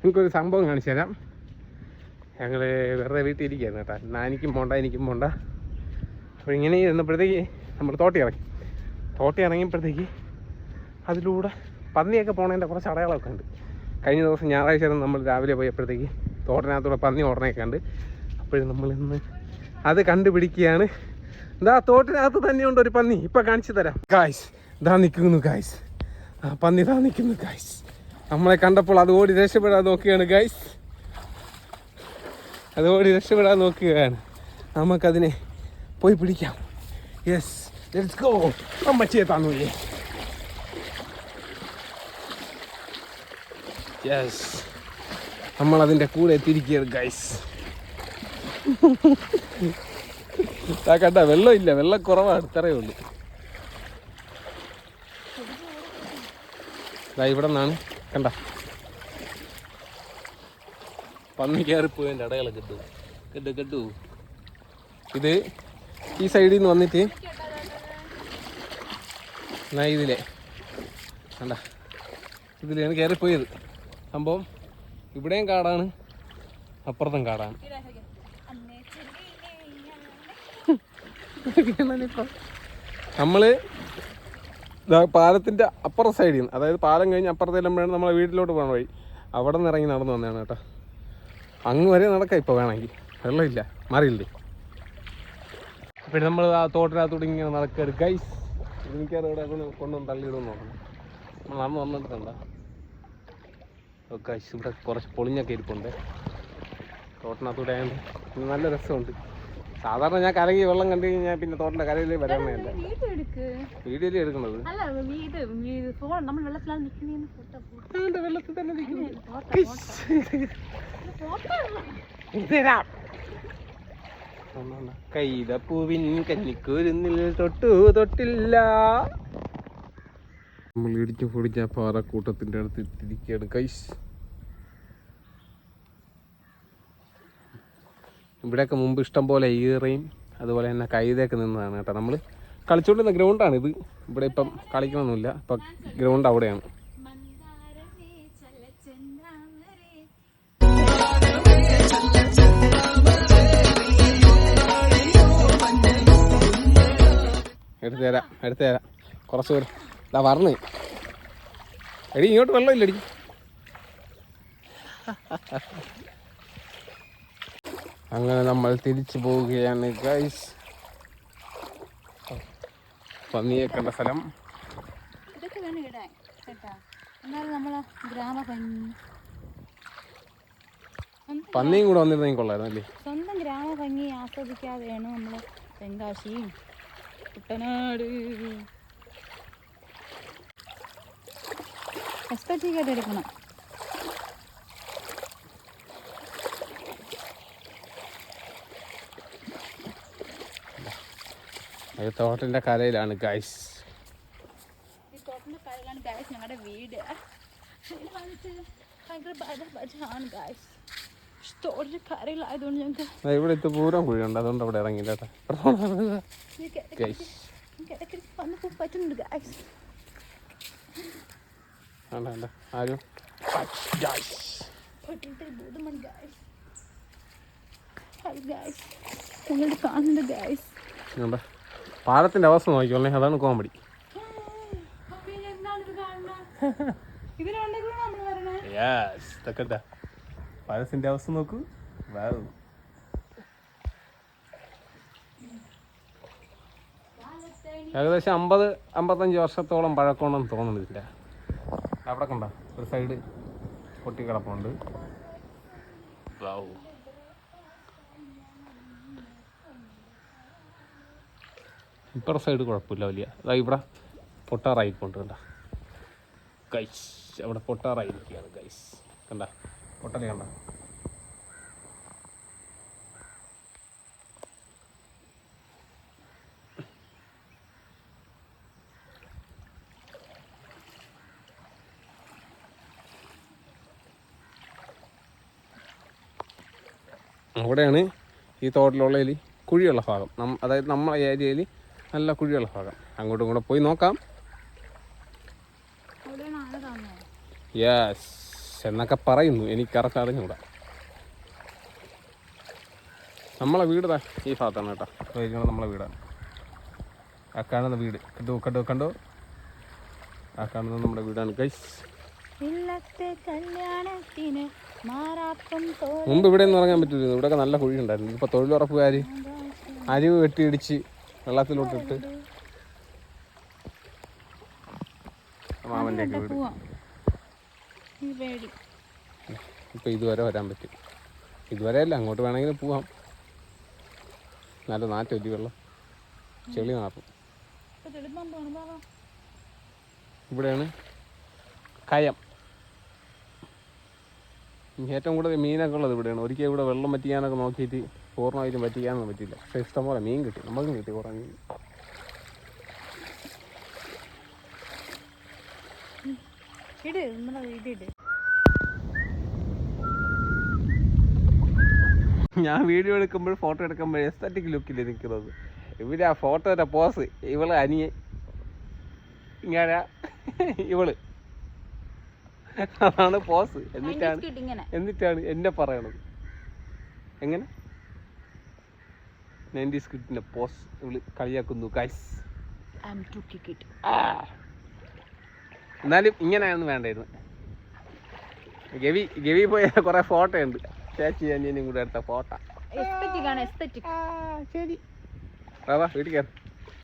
നിങ്ങൾക്കൊരു സംഭവം കാണിച്ചു തരാം. ഞങ്ങൾ വെറുതെ വീട്ടിൽ ഇരിക്കുകയായിരുന്നു കേട്ടോ. എനിക്കും പോണ്ട. അപ്പോൾ ഇങ്ങനെ ഇരുന്നപ്പോഴത്തേക്ക് നമ്മൾ തോട്ടി ഇറങ്ങിയപ്പോഴത്തേക്ക് അതിലൂടെ പന്നിയൊക്കെ പോണതിൻ്റെ കുറച്ച് അടയാളമൊക്കെ ഉണ്ട്. കഴിഞ്ഞ ദിവസം ഞായറാഴ്ച നമ്മൾ രാവിലെ പോയപ്പോഴത്തേക്ക് തോട്ടിനകത്തൂടെ പന്നി ഓടണയൊക്കെ ഉണ്ട്. അപ്പോഴും നമ്മളിന്ന് അത് കണ്ടുപിടിക്കുകയാണ്. ഇതാ തോട്ടിനകത്ത് തന്നെയുണ്ട് ഒരു പന്നി. ഇപ്പം കാണിച്ചു തരാം ഗായ്സ്. ഇതാ നിൽക്കുന്നു ഗായ്സ്, ആ പന്നി ഇതാ നിൽക്കുന്നു ഗായ്സ്. നമ്മളെ കണ്ടപ്പോൾ അത് ഓടി രക്ഷപ്പെടാൻ നോക്കുകയാണ് ഗായ്സ്. നമുക്കതിനെ പോയി പിടിക്കാം. Yes, let's go. അമ്മച്ചിയെ താന്നൂല്ലേ? യെസ്, നമ്മളതിൻ്റെ കൂടെ എത്തിയിരിക്കുകയാണ് ഗൈസ്. കണ്ട വെള്ളമില്ല, വെള്ളം കുറവാണ്, ഇത്രയേ ഉള്ളൂ. ഇവിടെ നിന്നാണ് കണ്ട പന്നി കയറിപ്പോയതിൻ്റെ അടയാളം കിട്ടു. ഇത് ഈ സൈഡിൽ നിന്ന് വന്നിട്ട് ഇതിലെ കണ്ട ഇതിലാണ് കയറിപ്പോയത്. സംഭവം ഇവിടെയും കാടാണ്, അപ്പുറത്തും കാടാണ്. നമ്മള് പാലത്തിൻ്റെ അപ്പുറം സൈഡിൽ നിന്ന്, അതായത് പാലം കഴിഞ്ഞ് അപ്പുറത്തേലുമ്പോഴാണ് നമ്മളെ വീട്ടിലോട്ട് പോകണ വഴി. അവിടെ നിന്ന് ഇറങ്ങി നടന്നു വന്നതാണ് കേട്ടോ. അങ്ങ് വരെ നടക്കാം ഇപ്പോൾ വേണമെങ്കിൽ, വെള്ളമില്ല, മാറിയില്ലേ. അപ്പോൾ നമ്മൾ ആ തോട്ടിനകത്തോട്ട് ഇങ്ങനെ നടക്കരുത് ഗൈസ്. എനിക്കത് ഇവിടെ കൊണ്ടുവന്ന് തള്ളിയിടുമെന്ന് നോക്കണം. നമ്മൾ അന്ന് വന്നിട്ടുണ്ടോ ഗൈസ്. ഇവിടെ കുറച്ച് പൊളിഞ്ഞൊക്കെ ഇരിപ്പുണ്ട് തോട്ടിനകത്തൂടെ ആയതുകൊണ്ട് നല്ല രസമുണ്ട്. സാധാരണ ഞാൻ കലങ്ങി വെള്ളം കണ്ടു കഴിഞ്ഞാൽ പിന്നെ തോട്ടിൻ്റെ കരയിൽ വരാനല്ല വീഡിയോയിൽ എടുക്കുന്നത്. വെള്ളത്തിൽ തന്നെ കൈതപ്പൂവിൻ കന്നിക്കൂരുന്നിൽ തൊട്ടില്ല. നമ്മൾ ഇടിച്ചു പൊടിച്ച പാറക്കൂട്ടത്തിൻ്റെ അടുത്ത് ഇരിക്കുകയാണ് ഗൈസ്. ഇവിടെയൊക്കെ മുമ്പ് ഇഷ്ടം പോലെ ഈറയും അതുപോലെ തന്നെ കൈതയൊക്കെ നിന്നതാണ് കേട്ടോ. നമ്മൾ കളിച്ചുകൊണ്ടിരുന്ന ഗ്രൗണ്ടാണിത്. ഇവിടെ ഇപ്പം കളിക്കണമൊന്നുമില്ല, ഇപ്പം ഗ്രൗണ്ട് അവിടെയാണ്. എടുത്തു തരാം കുറച്ച് പേര് ഇതാ പറഞ്ഞ്. എടി ഇങ്ങോട്ട് വെള്ളമില്ലടി. അങ്ങനെ നമ്മൾ തിരിച്ചു പോവുകയാണ് ഗൈസ്. പന്നിയെ കണ്ട സ്ഥലം പന്നിയും കൂടെ വന്നിരുന്നെങ്കിൽ കൊള്ളായിരുന്നു അല്ലേ. സ്വന്തം ഗ്രാമഭംഗി ആസ്വദിക്കാതെയാണ് നമ്മൾ തെങ്കാശിയും കുട്ടനാട് എസ്പെക്റ്റീവായിട്ട് എടുക്കണം. തോട്ടിന്റെ കരയിലാണ് ഗൈസ്. ഞങ്ങളുടെ വീട് കരയിലായതുകൊണ്ട് ഞങ്ങൾക്ക് ഇവിടെ ഇത്ര പൂരം കുഴിയുണ്ട്, അതുകൊണ്ട് അവിടെ ഇറങ്ങിയില്ല. പറ്റുന്നുണ്ട് ആരും കാണുന്നുണ്ട് ഗൈസ്. പാലത്തിന്റെ അവസ്ഥ നോക്കിക്കോളേ, അതാണ് കോമഡി. പാലത്തിന്റെ അവസ്ഥ നോക്കൂ. ഏകദേശം 50-55 വർഷത്തോളം പഴക്കമുണ്ടെന്ന് തോന്നുന്നില്ല. അവിടെ കണ്ട ഒരു സൈഡ് പൊട്ടിക്കിടപ്പുണ്ട്. ഇപ്പുറ സൈഡ് കുഴപ്പമില്ല വലിയ. അതാ ഇവിടെ പൊട്ടാറായിക്കൊണ്ട് കണ്ട ഗൈസ്. അവിടെ പൊട്ടാറായിരിക്കുകയാണ് ഗൈസ്. കണ്ട പൊട്ടല് കണ്ട. അവിടെയാണ് ഈ തോട്ടിലുള്ളതിൽ കുഴിയുള്ള ഭാഗം. അതായത് നമ്മളെ ഏരിയയിൽ നല്ല കുഴിയുള്ള ഭാഗം. അങ്ങോട്ടും കൂടെ പോയി നോക്കാം. യെസ്, എന്നൊക്കെ പറയുന്നു, എനിക്ക് കറക്റ്റ് അറിഞ്ഞൂടാ. നമ്മളെ വീട് ഈ ഭാഗത്താണ് കേട്ടോ. ഇരിക്കുന്നത് നമ്മളെ വീടാണ്. ആ കാണുന്ന വീട് കണ്ടോ ആ കാണുന്നത് നമ്മുടെ വീടാണ് ഗൈസ്. മുമ്പ് ഇവിടെ ഒന്നും ഇറങ്ങാൻ പറ്റില്ല. ഇവിടെയൊക്കെ നല്ല കുഴി ഉണ്ടായിരുന്നു. ഇപ്പോൾ തൊഴിലുറപ്പുകാർ അരിവ് വെട്ടിയിടിച്ച് വെള്ളത്തിലോട്ടിട്ട് മാമൻ്റെ ഒക്കെ വീട്. ഇപ്പം ഇതുവരെ വരാൻ പറ്റും. ഇതുവരെ അല്ല, അങ്ങോട്ട് വേണമെങ്കിൽ പോവാം. നല്ല നാറ്റൊല്ലി വെള്ളം, ചെളി നാറും. ഇവിടെയാണ് കയം. ഏറ്റവും കൂടുതൽ മീനൊക്കെ ഉള്ളത് ഇവിടെയാണ്. ഒരിക്കൽ ഇവിടെ വെള്ളം പറ്റിക്കാനൊക്കെ നോക്കിയിട്ട് പൂർണ്ണമായിട്ടും പറ്റിക്കാനൊന്നും പറ്റില്ല. പക്ഷേ ഇഷ്ടംപോലെ മീൻ കിട്ടി, നമുക്കും കിട്ടി കുറേ മീൻ. ഞാൻ വീഡിയോ എടുക്കുമ്പോൾ ഫോട്ടോ എടുക്കുമ്പോൾ എസ്തറ്റിക് ലുക്കിൽ നിൽക്കുന്നത്. ഇവര് ആ ഫോട്ടോയുടെ പോസ്, ഇവള് അനിയൻ, ഇങ്ങനെ ഇവള്, അതാണ് പോസ്. എന്നിട്ടാണ് എന്നെ പറയണത്. എങ്ങനെ 90s കിഡിന്റെ പോസ് ഇവള് കളിയാക്കുന്നു ഗൈസ്. എന്നാലും ഇങ്ങനെയൊന്നും വേണ്ടായിരുന്നു. ഗവി പോയ കുറെ ഫോട്ടോ ഉണ്ട്. ചേച്ചി അനിയനും കൂടെ എടുത്ത ഫോട്ടോ. ശരി, വീട്ടിൽ കയറി.